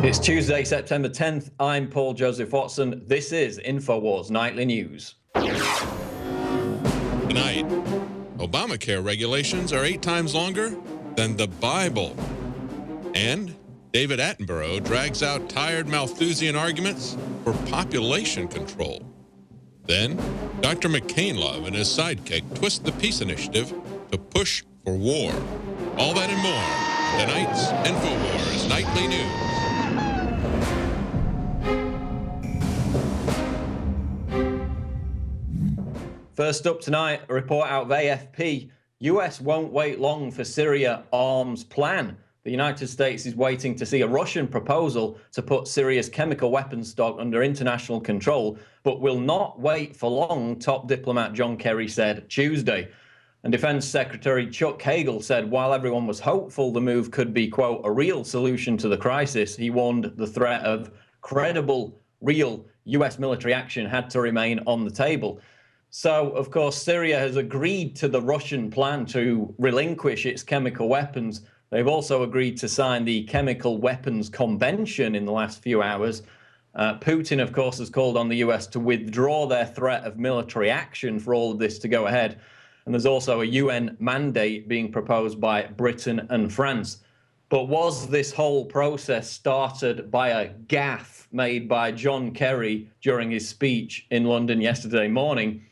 It's Tuesday, September 10th. I'm Paul Joseph Watson. This is Infowars Nightly News. Tonight, Obamacare regulations are 8 times longer than the Bible. And David Attenborough drags out tired Malthusian arguments for population control. Then, Dr. McCain and his sidekick twist the peace initiative to push for war. All that and more in tonight's Infowars Nightly News. First up tonight, a report out of AFP. US won't wait long for Syria arms plan. The United States is waiting to see a Russian proposal to put Syria's chemical weapons stock under international control, but will not wait for long, top diplomat John Kerry said Tuesday. And Defense Secretary Chuck Hagel said while everyone was hopeful the move could be, quote, a real solution to the crisis, he warned the threat of credible, real US military action had to remain on the table. So, of course, Syria has agreed to the Russian plan to relinquish its chemical weapons. They've also agreed to sign the Chemical Weapons Convention in the last few hours. Putin, of course, has called on the US to withdraw their threat of military action for all of this to go ahead. And there's also a UN mandate being proposed by Britain and France. But was this whole process started by a gaffe made by John Kerry during his speech in London yesterday morning,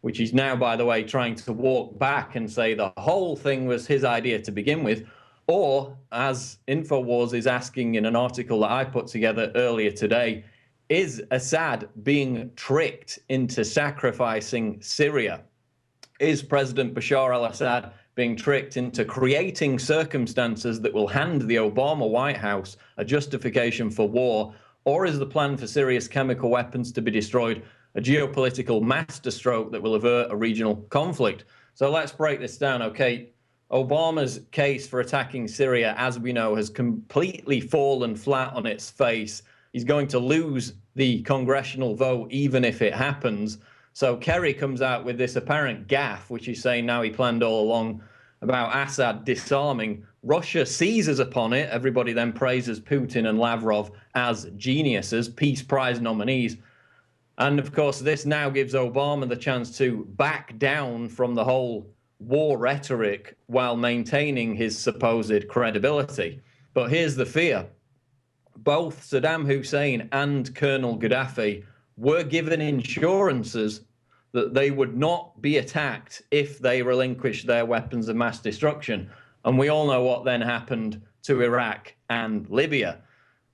which he's now, by the way, trying to walk back and say the whole thing was his idea to begin with? Or, as Infowars is asking in an article that I put together earlier today, is Assad being tricked into sacrificing Syria? Is President Bashar al-Assad being tricked into creating circumstances that will hand the Obama White House a justification for war? Or is the plan for Syria's chemical weapons to be destroyed a geopolitical masterstroke that will avert a regional conflict? So let's break this down, okay? Obama's case for attacking Syria, as we know, has completely fallen flat on its face. He's going to lose the congressional vote, even if it happens. So Kerry comes out with this apparent gaffe, which he's saying now he planned all along, about Assad disarming. Russia seizes upon it. Everybody then praises Putin and Lavrov as geniuses, Peace Prize nominees. And of course, this now gives Obama the chance to back down from the whole war rhetoric while maintaining his supposed credibility. But here's the fear. Both Saddam Hussein and Colonel Gaddafi were given insurances that they would not be attacked if they relinquished their weapons of mass destruction. And we all know what then happened to Iraq and Libya.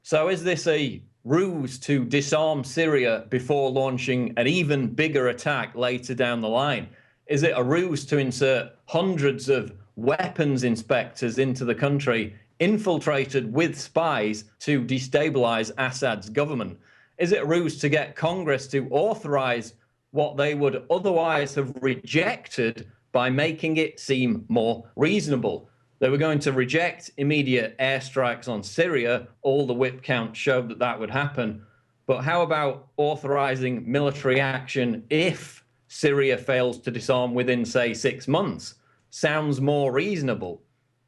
So is this a ruse to disarm Syria before launching an even bigger attack later down the line? Is it a ruse to insert hundreds of weapons inspectors into the country, infiltrated with spies to destabilize Assad's government? Is it a ruse to get Congress to authorize what they would otherwise have rejected by making it seem more reasonable? They were going to reject immediate airstrikes on Syria. All the whip counts showed that that would happen. But how about authorizing military action if Syria fails to disarm within, say, 6 months? Sounds more reasonable.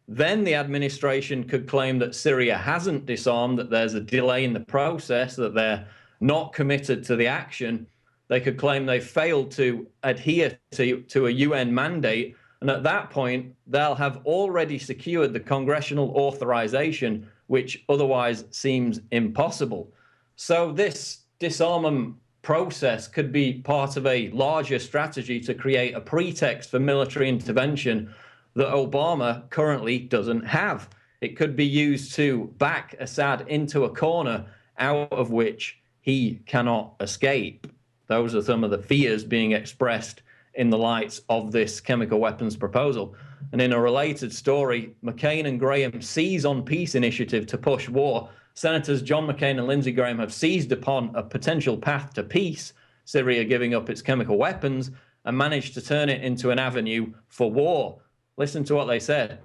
Then the administration could claim that Syria hasn't disarmed, that there's a delay in the process, that they're not committed to the action. They could claim they failed to adhere to a UN mandate. And at that point, they'll have already secured the congressional authorization, which otherwise seems impossible. So this disarmament process could be part of a larger strategy to create a pretext for military intervention that Obama currently doesn't have. It could be used to back Assad into a corner out of which he cannot escape. Those are some of the fears being expressed in the light of this chemical weapons proposal. And in a related story, McCain and Graham seize on peace initiative to push war. Senators John McCain and Lindsey Graham have seized upon a potential path to peace, Syria giving up its chemical weapons, and managed to turn it into an avenue for war. Listen to what they said.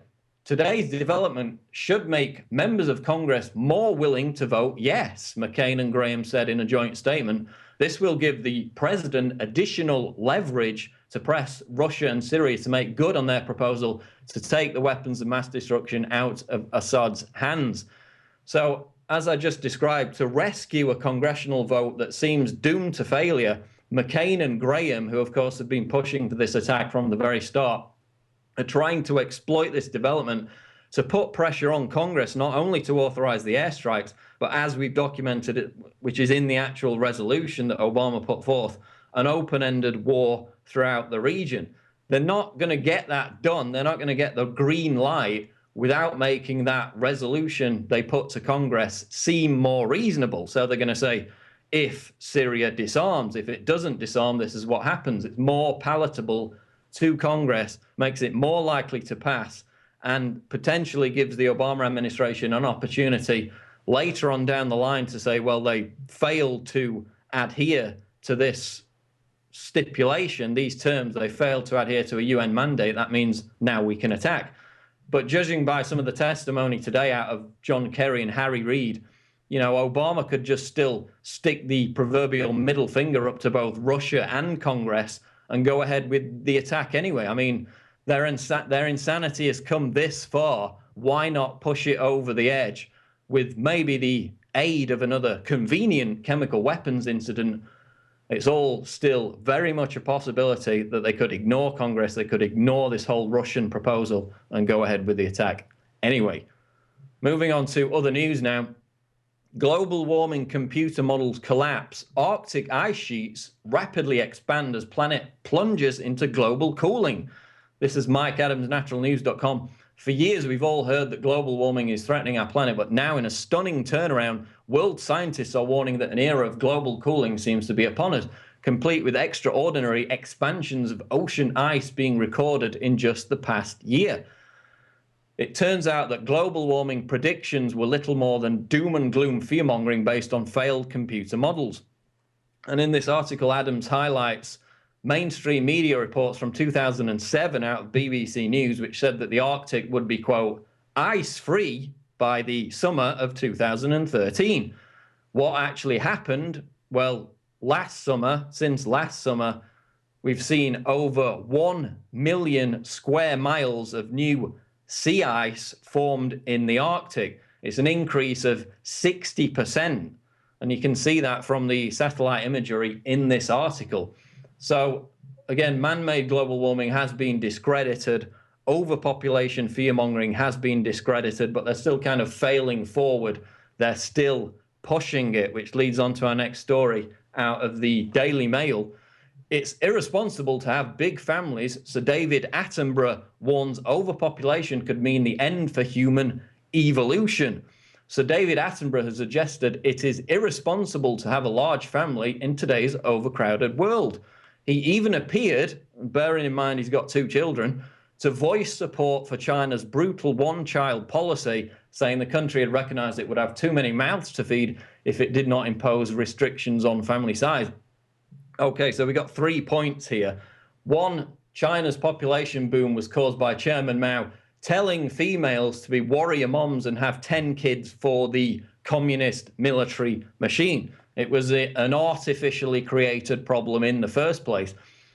Today's development should make members of Congress more willing to vote yes, McCain and Graham said in a joint statement. This will give the president additional leverage to press Russia and Syria to make good on their proposal to take the weapons of mass destruction out of Assad's hands. So as I just described, to rescue a congressional vote that seems doomed to failure, McCain and Graham, who of course have been pushing for this attack from the very start, are trying to exploit this development to put pressure on Congress, not only to authorize the airstrikes, but as we've documented it, which is in the actual resolution that Obama put forth, an open-ended war throughout the region. They're not going to get that done. They're not going to get the green light without making that resolution they put to Congress seem more reasonable. So they're going to say, if Syria disarms, if it doesn't disarm, this is what happens. It's more palatable to Congress, makes it more likely to pass, and potentially gives the Obama administration an opportunity later on down the line to say, well, they failed to adhere to this stipulation, these terms, they failed to adhere to a UN mandate. That means now we can attack. But judging by some of the testimony today out of John Kerry and Harry Reid, you know, Obama could just still stick the proverbial middle finger up to both Russia and Congress and go ahead with the attack anyway. I mean, their insanity has come this far. Why not push it over the edge with maybe the aid of another convenient chemical weapons incident? It's all still very much a possibility that they could ignore Congress, they could ignore this whole Russian proposal and go ahead with the attack. Anyway, moving on to other news now. Global warming computer models collapse. Arctic ice sheets rapidly expand as planet plunges into global cooling. This is Mike Adams, naturalnews.com. For years, we've all heard that global warming is threatening our planet, but now in a stunning turnaround, world scientists are warning that an era of global cooling seems to be upon us, complete with extraordinary expansions of ocean ice being recorded in just the past year. It turns out that global warming predictions were little more than doom and gloom fearmongering based on failed computer models. And in this article, Adams highlights mainstream media reports from 2007 out of BBC News, which said that the Arctic would be, quote, ice-free by the summer of 2013. What actually happened? Well, since last summer, we've seen over 1 million square miles of new sea ice formed in the Arctic. It's an increase of 60%. And you can see that from the satellite imagery in this article. So, again, man-made global warming has been discredited. Overpopulation fear-mongering has been discredited, but they're still kind of failing forward. They're still pushing it, which leads on to our next story out of the Daily Mail. It's irresponsible to have big families, so David Attenborough warns overpopulation could mean the end for human evolution. So David Attenborough has suggested it is irresponsible to have a large family in today's overcrowded world. He even appeared, bearing in mind he's got 2 children, to voice support for China's brutal one-child policy, saying the country had recognized it would have too many mouths to feed if it did not impose restrictions on family size. Okay, so we got 3 points here. 1, China's population boom was caused by Chairman Mao telling females to be warrior moms and have 10 kids for the communist military machine. It was an artificially created problem in the first place.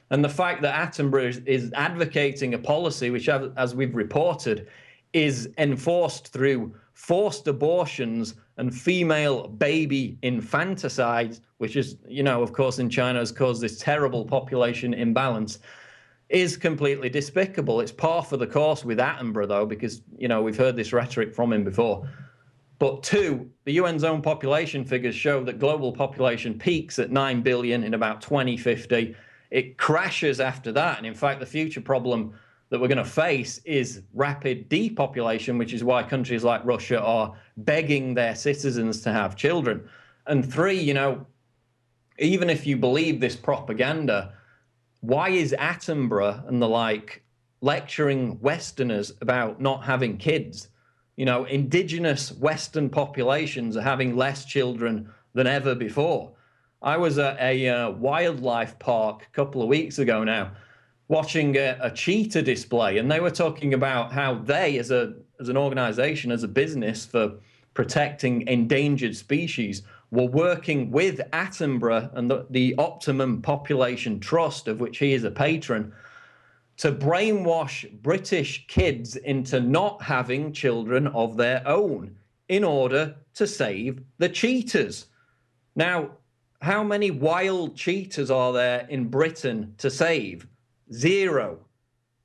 And the fact that Attenborough is advocating a policy which, as we've reported, is enforced through forced abortions and female baby infanticide, which is, you know, of course, in China has caused this terrible population imbalance, is completely despicable. It's par for the course with Attenborough, though, because, you know, we've heard this rhetoric from him before. But 2, the UN's own population figures show that global population peaks at 9 billion in about 2050. It crashes after that. And in fact, the future problem that we're going to face is rapid depopulation, which is why countries like Russia are begging their citizens to have children. And 3, you know, even if you believe this propaganda, why is Attenborough and the like lecturing Westerners about not having kids? You know, indigenous Western populations are having less children than ever before. I was at a wildlife park a couple of weeks ago now, watching a cheetah display, and they were talking about how they, as an organization, as a business for protecting endangered species, were working with Attenborough and the Optimum Population Trust, of which he is a patron, to brainwash British kids into not having children of their own, in order to save the cheaters. Now, how many wild cheaters are there in Britain to save? 0.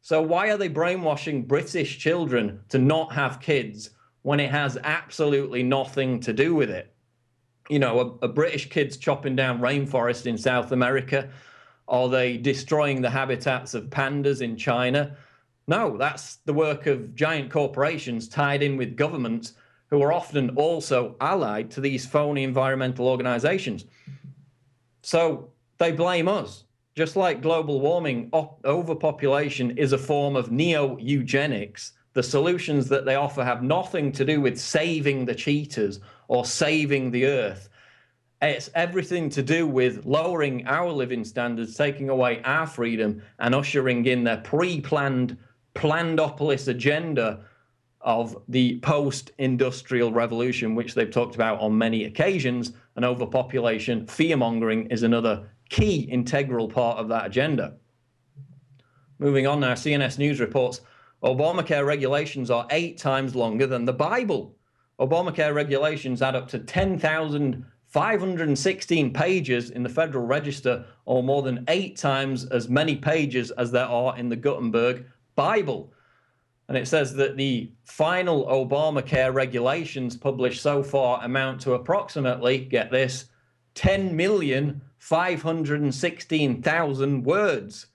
So why are they brainwashing British children to not have kids when it has absolutely nothing to do with it? You know, are British kids chopping down rainforest in South America? Are they destroying the habitats of pandas in China? No, that's the work of giant corporations tied in with governments who are often also allied to these phony environmental organizations. So they blame us. Just like global warming, overpopulation is a form of neo-eugenics. The solutions that they offer have nothing to do with saving the cheaters or saving the earth. It's everything to do with lowering our living standards, taking away our freedom, and ushering in their pre-planned, plandopolis agenda of the post-industrial revolution, which they've talked about on many occasions. And overpopulation, fear-mongering is another key integral part of that agenda. Moving on now, CNS News reports Obamacare regulations are 8 times longer than the Bible. Obamacare regulations add up to 10,516 pages in the Federal Register, or more than 8 times as many pages as there are in the Gutenberg Bible. And it says that the final Obamacare regulations published so far amount to approximately, get this, 10,516,000 words.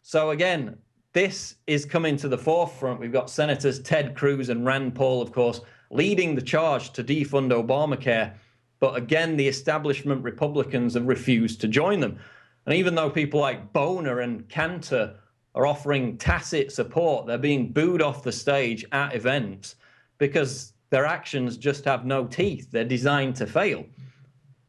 So again, this is coming to the forefront. We've got Senators Ted Cruz and Rand Paul, of course, leading the charge to defund Obamacare. But again, the establishment Republicans have refused to join them. And even though people like Boner and Cantor are offering tacit support, they're being booed off the stage at events because their actions just have no teeth. They're designed to fail.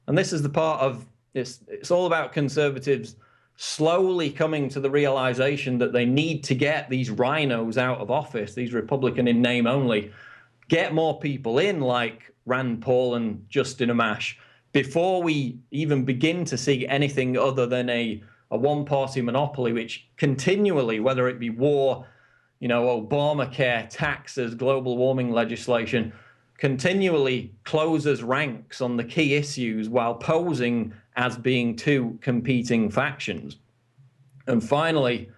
And this is the part of it's all about conservatives slowly coming to the realization that they need to get these rhinos out of office, these Republican in name only, get more people in like Rand Paul and Justin Amash before we even begin to see anything other than a one-party monopoly, which continually, whether it be war, Obamacare, taxes, global warming legislation, continually closes ranks on the key issues while posing as being two competing factions. And finally,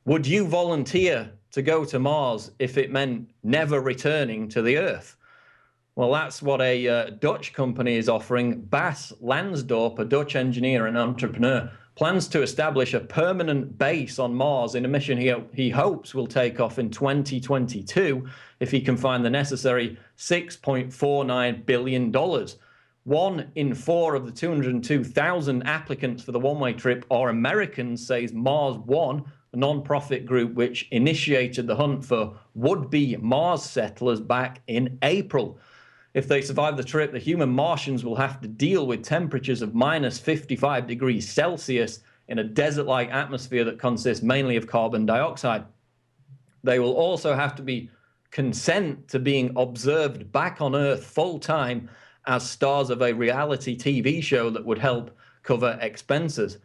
would you volunteer to go to Mars if it meant never returning to the Earth? Well, that's what a Dutch company is offering. Bas Lansdorp, a Dutch engineer and entrepreneur, plans to establish a permanent base on Mars in a mission he hopes will take off in 2022 if he can find the necessary $6.49 billion. 1 in 4 of the 202,000 applicants for the one-way trip are Americans, says Mars One, a non-profit group which initiated the hunt for would-be Mars settlers back in April. If they survive the trip, the human Martians will have to deal with temperatures of minus 55 degrees Celsius in a desert-like atmosphere that consists mainly of carbon dioxide. They will also have to be consent to being observed back on Earth full-time as stars of a reality TV show that would help cover expenses.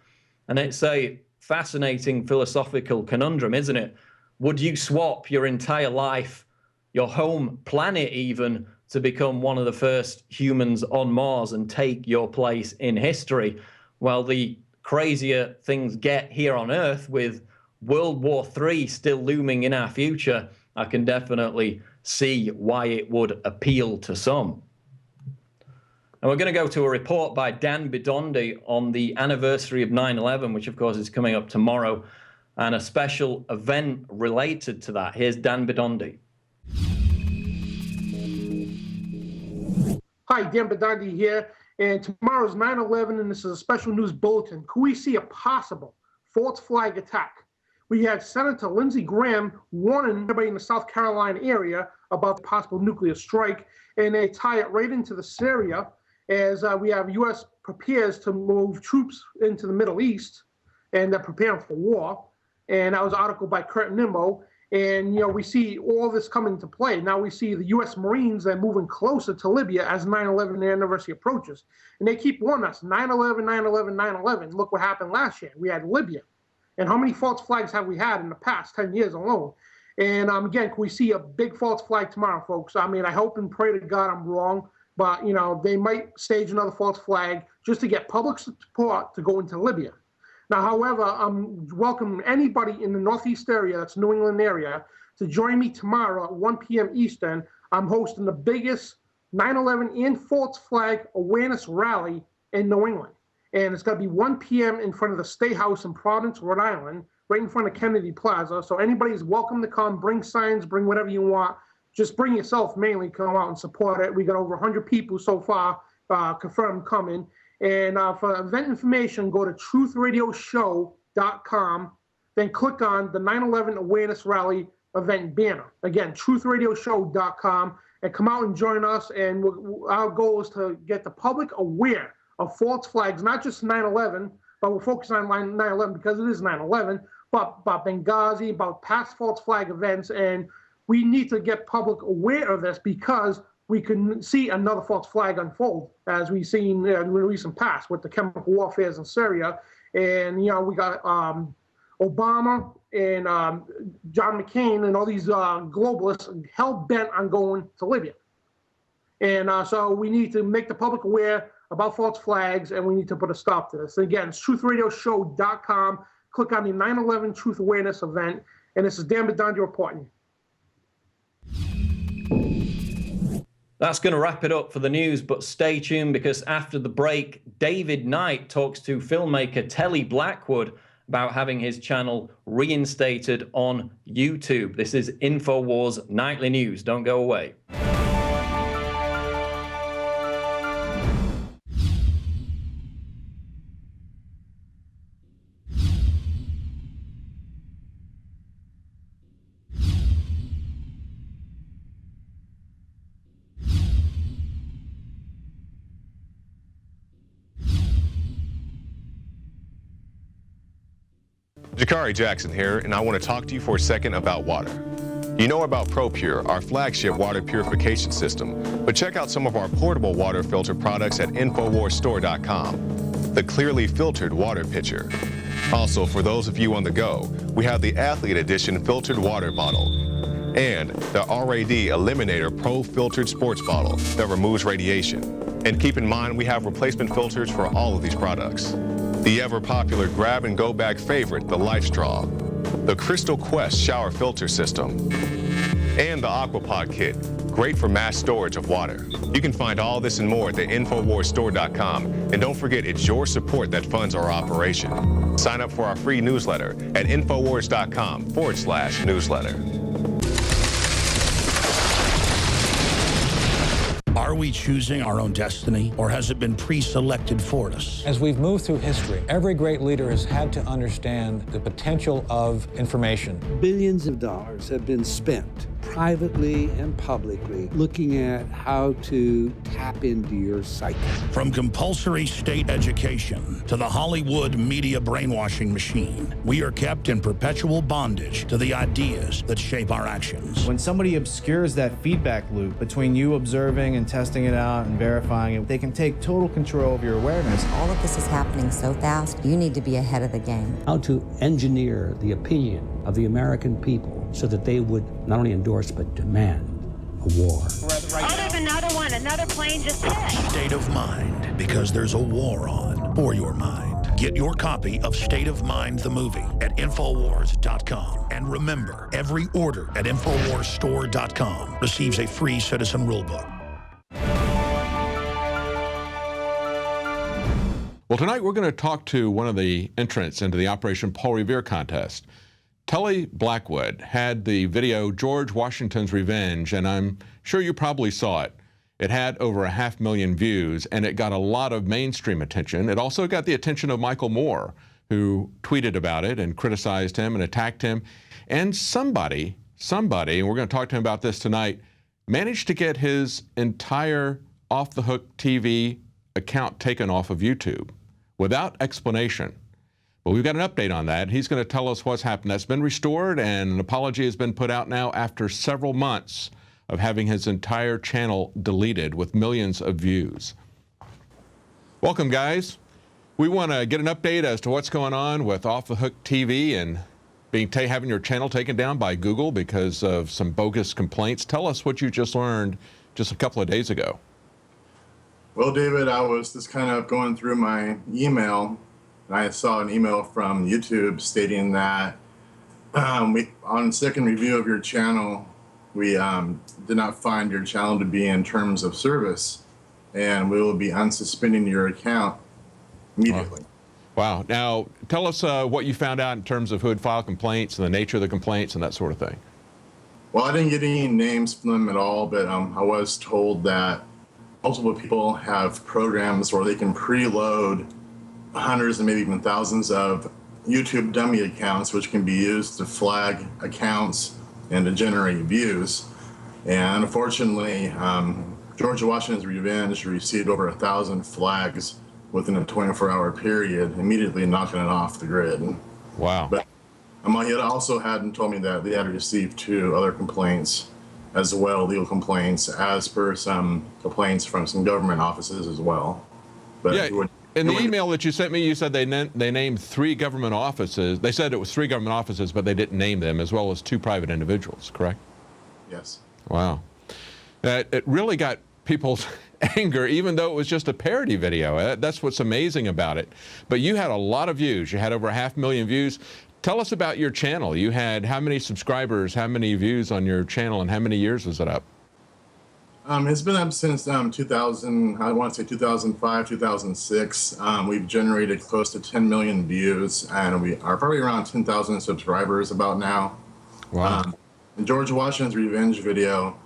And it's a fascinating philosophical conundrum, isn't it? Would you swap your entire life, your home planet even, to become one of the first humans on Mars and take your place in history? Well, the crazier things get here on Earth, with World War III still looming in our future, I can definitely see why it would appeal to some. And we're going to go to a report by Dan Bidondi on the anniversary of 9/11, which of course is coming up tomorrow, and a special event related to that. Here's Dan Bidondi. Hi, Dan Bidondi here, and tomorrow's 9/11, and this is a special news bulletin. Could we see a possible false flag attack? We had Senator Lindsey Graham warning everybody in the South Carolina area about the possible nuclear strike, and they tie it right into the Syria as we have U.S. prepares to move troops into the Middle East, and they're preparing for war. And that was an article by Kurt Nimmo. And, we see all this coming into play. Now we see the U.S. Marines are moving closer to Libya as 9/11 anniversary approaches. And they keep warning us, 9/11, 9/11, 9/11. Look what happened last year. We had Libya. And how many false flags have we had in the past 10 years alone? And again, can we see a big false flag tomorrow, folks? I mean, I hope and pray to God I'm wrong, but they might stage another false flag just to get public support to go into Libya. Now, however, I'm welcoming anybody in the Northeast area, that's New England area, to join me tomorrow at 1 p.m. Eastern. I'm hosting the biggest 9/11 and false flag awareness rally in New England. And it's going to be 1 p.m. in front of the State House in Providence, Rhode Island, right in front of Kennedy Plaza. So anybody's welcome to come, bring signs, bring whatever you want. Just bring yourself mainly, come out and support it. We got over 100 people so far confirmed coming. And for event information, go to truthradioshow.com, then click on the 9/11 Awareness Rally event banner. Again, truthradioshow.com, and come out and join us. And our goal is to get the public aware of false flags, not just 9/11, but we're focusing on 9/11 because it is 9/11, but about Benghazi, about past false flag events. And we need to get public aware of this because we can see another false flag unfold, as we've seen in the recent past with the chemical warfare in Syria. And, we got Obama and John McCain and all these globalists hell-bent on going to Libya. And so we need to make the public aware about false flags, and we need to put a stop to this. And again, it's truthradioshow.com. Click on the 9/11 Truth Awareness event. And this is Dan Bedondi reporting. That's going to wrap it up for the news, but stay tuned because after the break, David Knight talks to filmmaker Telly Blackwood about having his channel reinstated on YouTube. This is Infowars Nightly News. Don't go away. Jakari Jackson here, and I want to talk to you for a second about water. You know about ProPure, our flagship water purification system, but check out some of our portable water filter products at InfoWarsStore.com. The clearly filtered water pitcher. Also, for those of you on the go, we have the Athlete Edition filtered water bottle and the RAD Eliminator Pro filtered sports bottle that removes radiation. And keep in mind, we have replacement filters for all of these products. The ever-popular grab-and-go bag favorite, the Life Straw, the Crystal Quest shower filter system, and the Aquapod kit, great for mass storage of water. You can find all this and more at the InfoWarsStore.com, and don't forget, it's your support that funds our operation. Sign up for our free newsletter at Infowars.com/newsletter. Are we choosing our own destiny, or has it been pre-selected for us? As we've moved through history, every great leader has had to understand the potential of information. Billions of dollars have been spent, privately and publicly, looking at how to tap into your psyche. From compulsory state education to the Hollywood media brainwashing machine, we are kept in perpetual bondage to the ideas that shape our actions. When somebody obscures that feedback loop between you observing and testing it out and verifying it, they can take total control of your awareness. All of this is happening so fast, you need to be ahead of the game. How to engineer the opinion of the American people so that they would not only endorse but demand a war. Oh, there's another one. Another plane just hit. State of Mind, because there's a war on for your mind. Get your copy of State of Mind, the movie, at Infowars.com. And remember, every order at InfoWarsStore.com receives a free citizen rulebook. Well, tonight we're going to talk to one of the entrants into the Operation Paul Revere contest. Telly Blackwood had the video George Washington's Revenge, and I'm sure you probably saw it. It had over 500,000 views, and it got a lot of mainstream attention. It also got the attention of Michael Moore, who tweeted about it and criticized him and attacked him. And somebody, and we're going to talk to him about this tonight, managed to get his entire Off the Hook TV account taken off of YouTube without explanation. But we've got an update on that. He's going to tell us what's happened. That's been restored, and an apology has been put out now after several months of having his entire channel deleted with millions of views. Welcome, guys. We want to get an update as to what's going on with Off the Hook TV and having your channel taken down by Google because of some bogus complaints. Tell us what you just learned just a couple of days ago. Well, David, I was just kind of going through my email, and I saw an email from YouTube stating that on second review of your channel, we did not find your channel to be in terms of service, and we will be unsuspending your account immediately. Wow. Now, tell us what you found out in terms of who had filed complaints and the nature of the complaints and that sort of thing. Well, I didn't get any names from them at all, but I was told that multiple people have programs where they can preload hundreds and maybe even thousands of YouTube dummy accounts, which can be used to flag accounts and to generate views. And unfortunately, Georgia Washington's Revenge received over 1,000 flags within a 24-hour period, immediately knocking it off the grid. Wow. But he also hadn't told me that they had received 2 other complaints as well, legal complaints, as per some complaints from some government offices as well. But yeah, in the email that you sent me, you said they named 3 government offices. They said it was 3 government offices, but they didn't name them, as well as 2 private individuals, correct? Yes. Wow. It really got people's anger, even though it was just a parody video. That's what's amazing about it. But you had a lot of views. You had over 500,000 views. Tell us about your channel. You had how many subscribers, how many views on your channel, and how many years was it up? It's been up since 2000, I want to say 2005, 2006. We've generated close to 10 million views, and we are probably around 10,000 subscribers about now. Wow. The George Washington's Revenge video,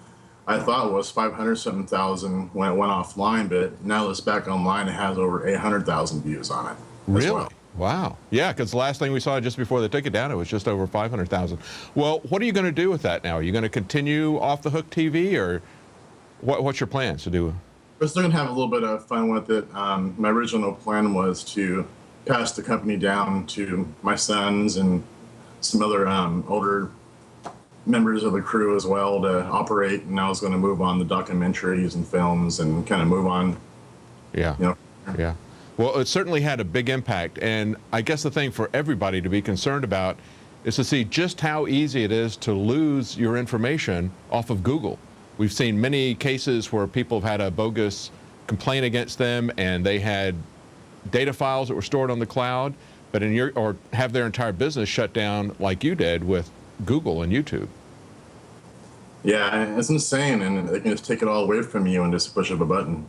I thought was 500-something thousand when it went offline, but now that it's back online, it has over 800,000 views on it. Really? Well. Wow. Yeah, because the last thing we saw just before they took it down, it was just over 500,000. Well, what are you going to do with that now? Are you going to continue Off the Hook TV, or what's your plans to do? We're still going to have a little bit of fun with it. My original plan was to pass the company down to my sons and some other older members of the crew as well to operate, and I was going to move on the documentaries and films and kind of move on. Yeah. You know. Yeah. Well, it certainly had a big impact, and I guess the thing for everybody to be concerned about is to see just how easy it is to lose your information off of Google. We've seen many cases where people have had a bogus complaint against them, and they had data files that were stored on the cloud, but or have their entire business shut down like you did with Google and YouTube. Yeah, it's insane, and they can just take it all away from you and just push up a button.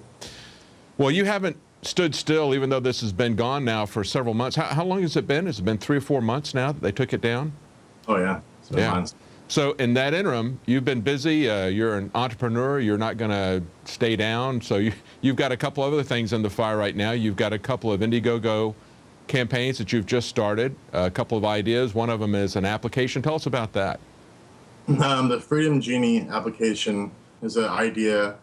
Well, you haven't stood still, even though this has been gone now for several months. How long has it been? Has it been 3 or 4 months now that they took it down? Oh, yeah. It's been months. So in that interim, you've been busy. You're an entrepreneur. You're not going to stay down. So you've got a couple other things in the fire right now. You've got a couple of Indiegogo campaigns that you've just started, a couple of ideas. One of them is an application. Tell us about that. The Freedom Genie application is an idea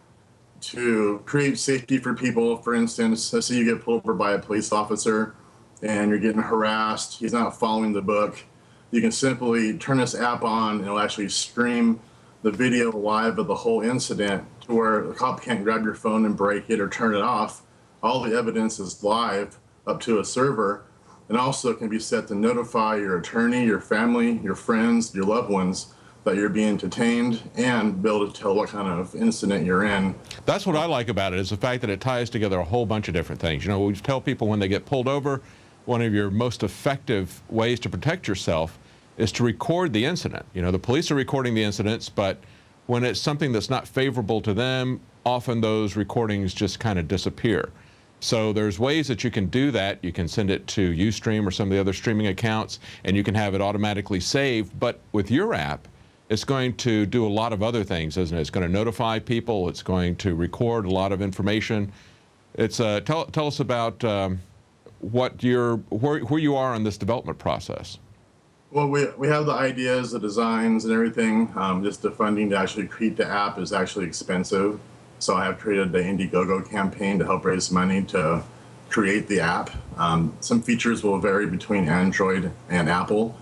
to create safety for people. For instance, let's say you get pulled over by a police officer and you're getting harassed. He's not following the book. You can simply turn this app on, and it'll actually stream the video live of the whole incident to where the cop can't grab your phone and break it or turn it off. All the evidence is live up to a server, and also can be set to notify your attorney, your family, your friends, your loved ones that you're being detained, and be able to tell what kind of incident you're in. That's what I like about it, is the fact that it ties together a whole bunch of different things. You know, we tell people when they get pulled over, one of your most effective ways to protect yourself is to record the incident. You know, the police are recording the incidents, but when it's something that's not favorable to them, often those recordings just kind of disappear. So there's ways that you can do that. You can send it to Ustream or some of the other streaming accounts, and you can have it automatically saved. But with your app, it's going to do a lot of other things, isn't it? It's going to notify people. It's going to record a lot of information. It's tell us about where you are in this development process. Well, we have the ideas, the designs, and everything. Just the funding to actually create the app is actually expensive. So I have created the Indiegogo campaign to help raise money to create the app. Some features will vary between Android and Apple,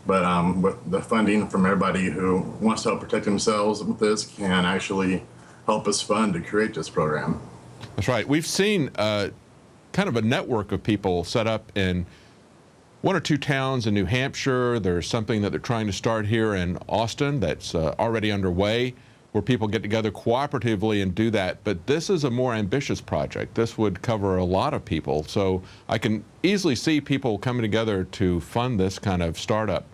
but with the funding from everybody who wants to help protect themselves with this can actually help us fund to create this program. That's right. We've seen kind of a network of people set up in one or two towns in New Hampshire. There's something that they're trying to start here in Austin that's already underway, where people get together cooperatively and do that. But this is a more ambitious project. This would cover a lot of people. So I can easily see people coming together to fund this kind of startup.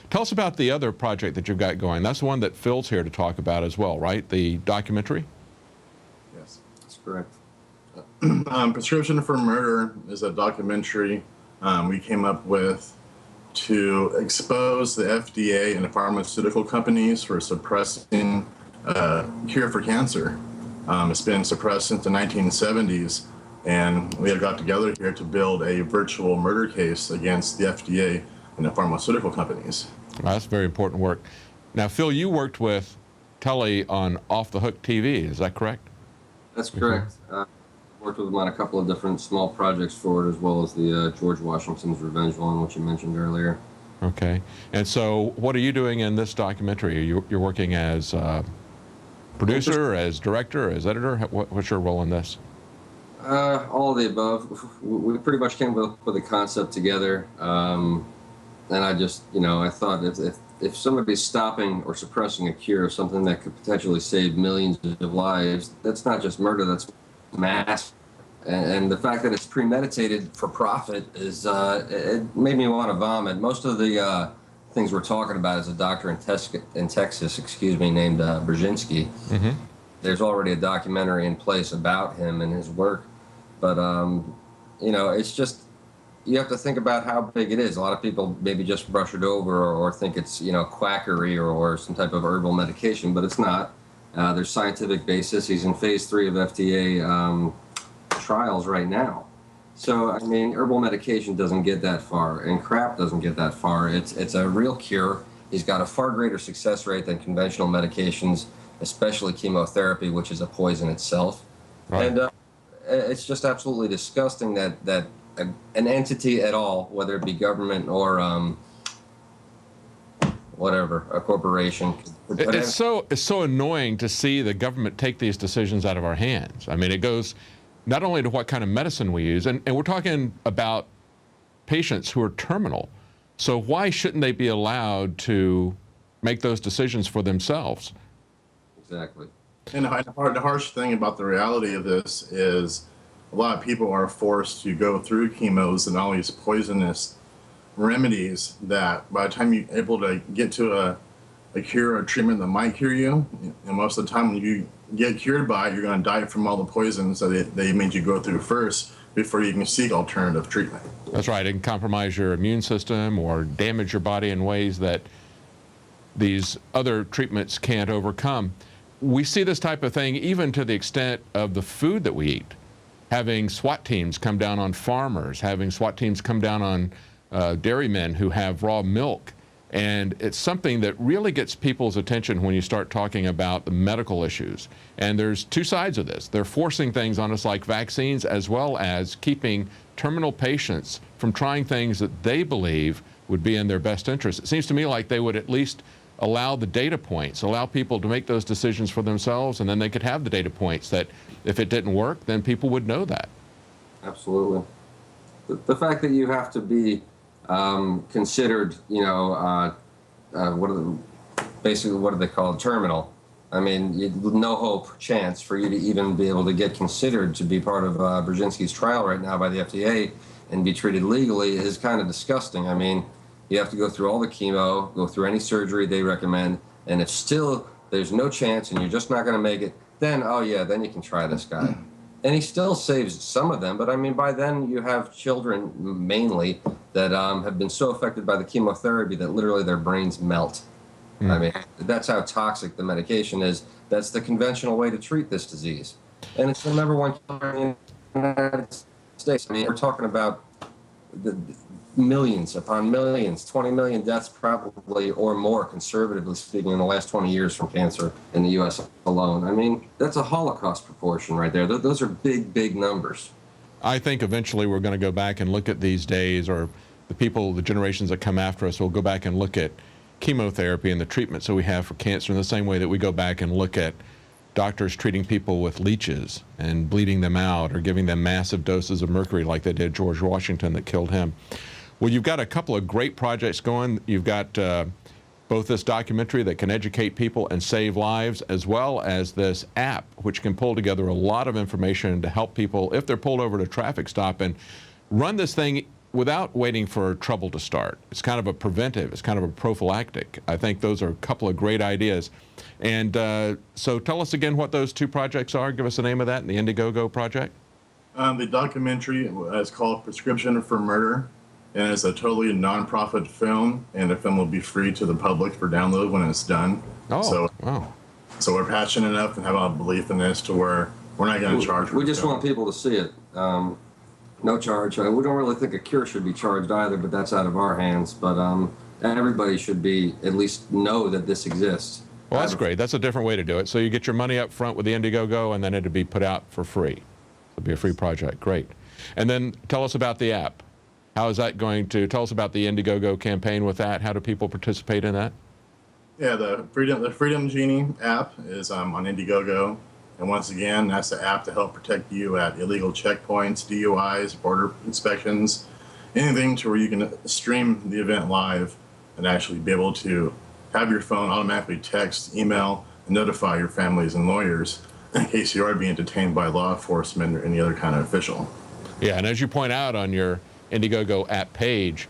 Tell us about the other project that you've got going. That's the one that Phil's here to talk about as well, right? The documentary? Yes, that's correct. Prescription for Murder is a documentary we came up with to expose the FDA and the pharmaceutical companies for suppressing cure for cancer. It's been suppressed since the 1970s, and we have got together here to build a virtual murder case against the FDA and the pharmaceutical companies. Well, that's very important work. Now, Phil, you worked with Telly on Off the Hook TV, is that correct? That's correct. Worked with them on a couple of different small projects for it, as well as the George Washington's Revenge one, which you mentioned earlier. Okay. And so what are you doing in this documentary? You're working as producer, as director, as editor? What's your role in this? All of the above. We pretty much came up with a concept together. And I just, I thought if somebody's stopping or suppressing a cure of something that could potentially save millions of lives, that's not just murder, that's mass. And the fact that it's premeditated for profit is, it made me want to vomit. Most of the things we're talking about is a doctor in Texas, named Brzezinski. Mm-hmm. There's already a documentary in place about him and his work. But, it's just, you have to think about how big it is. A lot of people maybe just brush it over or think it's, quackery or some type of herbal medication, but it's not. There's scientific basis. He's in phase 3 of FDA trials right now. So, herbal medication doesn't get that far, and crap doesn't get that far. It's a real cure. He's got a far greater success rate than conventional medications, especially chemotherapy, which is a poison itself. Right. And it's just absolutely disgusting that an entity at all, whether it be government or whatever, a corporation. It's so annoying to see the government take these decisions out of our hands. It goes not only to what kind of medicine we use, and we're talking about patients who are terminal. So why shouldn't they be allowed to make those decisions for themselves? Exactly. And the harsh thing about the reality of this is a lot of people are forced to go through chemos and all these poisonous remedies that by the time you're able to get to a cure or treatment that might cure you, and most of the time when you get cured by it, you're going to die from all the poisons that they made you go through first before you can seek alternative treatment. That's right. It can compromise your immune system or damage your body in ways that these other treatments can't overcome. We see this type of thing even to the extent of the food that we eat. Having SWAT teams come down on farmers, having SWAT teams come down on dairymen who have raw milk. And it's something that really gets people's attention when you start talking about the medical issues. And there's two sides of this. They're forcing things on us like vaccines, as well as keeping terminal patients from trying things that they believe would be in their best interest. It seems to me like they would at least allow the data points, allow people to make those decisions for themselves, and then they could have the data points that if it didn't work, then people would know that. Absolutely. The fact that you have to be considered, what are they called? Terminal. No hope, chance for you to even be able to get considered to be part of Brzezinski's trial right now by the FDA and be treated legally is kind of disgusting. You have to go through all the chemo, go through any surgery they recommend, and if still there's no chance and you're just not going to make it, then, then you can try this guy. And he still saves some of them, but by then you have children mainly that have been so affected by the chemotherapy that literally their brains melt. That's how toxic the medication is. That's the conventional way to treat this disease. And it's the #1 killer in the United States. We're talking about the millions upon millions, 20 million deaths probably or more, conservatively speaking, in the last 20 years from cancer in the U.S. alone. That's a Holocaust proportion right there. Those are big, big numbers. I think eventually we're going to go back and look at these days, or the generations that come after us will go back and look at chemotherapy and the treatments that we have for cancer in the same way that we go back and look at doctors treating people with leeches and bleeding them out or giving them massive doses of mercury like they did George Washington that killed him. Well, you've got a couple of great projects going. You've got both this documentary that can educate people and save lives, as well as this app, which can pull together a lot of information to help people, if they're pulled over at a traffic stop, and run this thing without waiting for trouble to start. It's kind of a preventive, it's kind of a prophylactic. I think those are a couple of great ideas. And so tell us again what those two projects are. Give us the name of that and the Indiegogo project. The documentary is called Prescription for Murder, and it's a totally non-profit film, and the film will be free to the public for download when it's done. Oh, so, wow. So we're passionate enough and have a belief in this to where we're not going to charge for it. We just want people to see it. No charge. We don't really think a cure should be charged either, but that's out of our hands. But everybody should be at least know that this exists. Well, that's great. That's a different way to do it. So you get your money up front with the Indiegogo, and then it'll be put out for free. It'll be a free project. Great. And then tell us about the app. How is that going to, tell us about the Indiegogo campaign with that. How do people participate in that? Yeah, the Freedom Genie app is on Indiegogo. And once again, that's the app to help protect you at illegal checkpoints, DUIs, border inspections, anything to where you can stream the event live and actually be able to have your phone automatically text, email, and notify your families and lawyers in case you are being detained by law enforcement or any other kind of official. Yeah, and as you point out on your Indiegogo app page,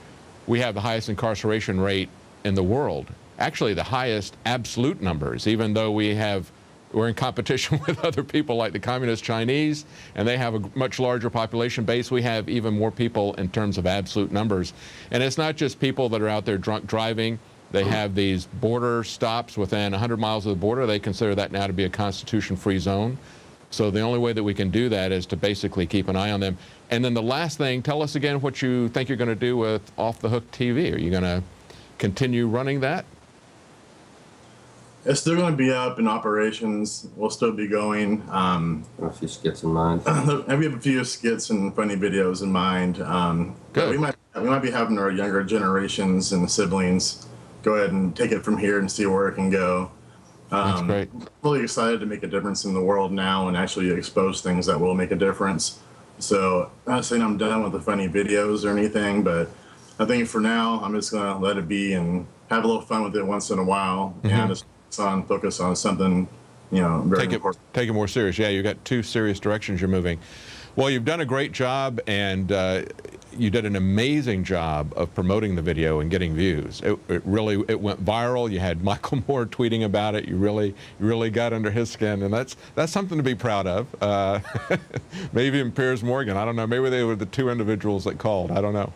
we have the highest incarceration rate in the world. Actually, the highest absolute numbers, even though we're in competition with other people like the Communist Chinese, and they have a much larger population base. We have even more people in terms of absolute numbers. And it's not just people that are out there drunk driving. They have these border stops within 100 miles of the border. They consider that now to be a constitution-free zone. So the only way that we can do that is to basically keep an eye on them. And then the last thing, tell us again what you think you're going to do with Off the Hook TV. Are you going to continue running that? It's still going to be up in operations. We'll still be going. A few skits in mind. We have a few skits and funny videos in mind. Good. We might be having our younger generations and siblings go ahead and take it from here and see where it can go. That's great. I'm really excited to make a difference in the world now and actually expose things that will make a difference. So I'm not saying I'm done with the funny videos or anything, but I think for now I'm just going to let it be and have a little fun with it once in a while, and just focus on something, very important. Take it more serious. Yeah, you've got two serious directions you're moving. Well, you've done a great job, and you did an amazing job of promoting the video and getting views. It went viral. You had Michael Moore tweeting about it. You really got under his skin, and that's something to be proud of. Maybe even Piers Morgan. I don't know. Maybe they were the two individuals that called. I don't know.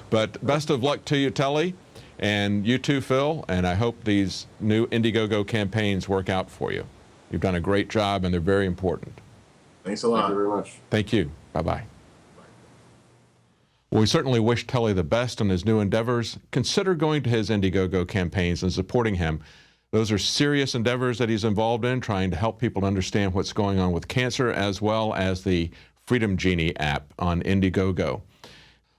But best of luck to you, Telly. And you too, Phil, and I hope these new Indiegogo campaigns work out for you. You've done a great job, and they're very important. Thanks a lot. Thank you very much. Thank you. Bye-bye. Well, we certainly wish Telly the best on his new endeavors. Consider going to his Indiegogo campaigns and supporting him. Those are serious endeavors that he's involved in, trying to help people understand what's going on with cancer, as well as the Freedom Genie app on Indiegogo.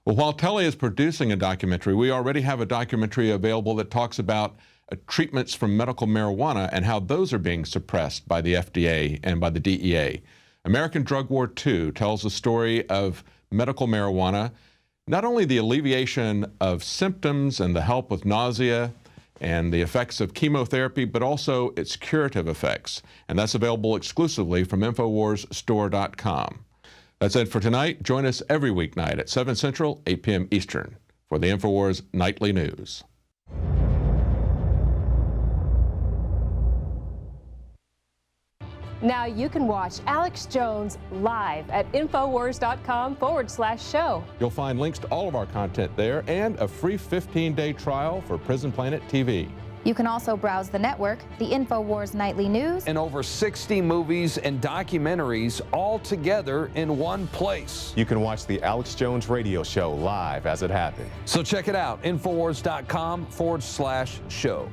Well, while Telly is producing a documentary, we already have a documentary available that talks about treatments from medical marijuana and how those are being suppressed by the FDA and by the DEA. American Drug War 2 tells the story of medical marijuana, not only the alleviation of symptoms and the help with nausea and the effects of chemotherapy, but also its curative effects. And that's available exclusively from InfoWarsStore.com. That's it for tonight. Join us every weeknight at 7 Central, 8 p.m. Eastern for the Infowars Nightly News. Now you can watch Alex Jones live at Infowars.com/show. You'll find links to all of our content there and a free 15-day trial for Prison Planet TV. You can also browse the network, the Infowars Nightly News, and over 60 movies and documentaries all together in one place. You can watch the Alex Jones radio show live as it happens. So check it out, Infowars.com/show.